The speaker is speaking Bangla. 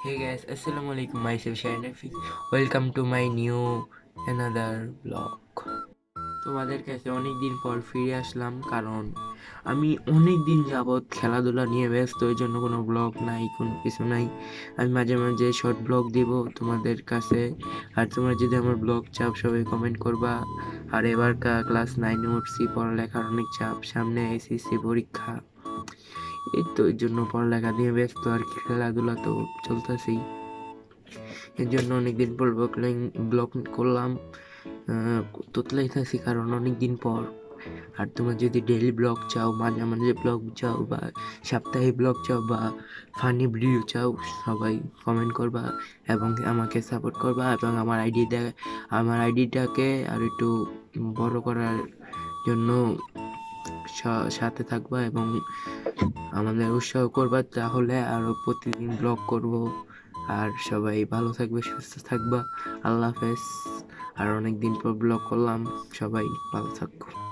Hey guys, Assalamualaikum. Myself Shahin Rafi. Welcome to my new another vlog. তোমাদের কাছে অনেক দিন পর ফিরে আসলাম, কারণ আমি অনেক দিন যাবৎ খেলাধুলা নিয়ে ব্যস্ত, এই জন্য কোনো ব্লগ নাই, কোনো কিছু নাই। আমি মাঝে মাঝে শর্ট ব্লগ দিব তোমাদের কাছে। আর তোমরা যদি আমার ব্লগ চাও সবাই কমেন্ট করবা। আর এবার ক্লাস 9-এ উঠছি, পড়ালেখার অনেক চাপ, সামনে এসএসসি পরীক্ষা। এই তো এর জন্য পড়ালেখা নিয়ে ব্যস্ত, আর খেলাধুলা তো চলতেছেই। এর জন্য অনেকদিন পর ব্লগ করলাম। তোতলাইতেছি কারণ অনেকদিন পর। আর তোমরা যদি ডেইলি ব্লগ চাও, মাঝে মাঝে ব্লগ চাও, বা সাপ্তাহিক ব্লগ চাও, বা ফানি ভিডিও চাও, সবাই কমেন্ট করবা এবং আমাকে সাপোর্ট করবা, এবং আমার আইডিটাকে আর একটু বড় করার জন্য সাথে থাকবা এবং আমাদের উৎসাহ করবা, তাহলে আরো প্রতিদিন ব্লগ করব। আর সবাই ভালো থাকবে, সুস্থ থাকবা। আল্লাহ হাফেজ। আর অনেকদিন পর ব্লগ করলাম, সবাই ভালো থাকো।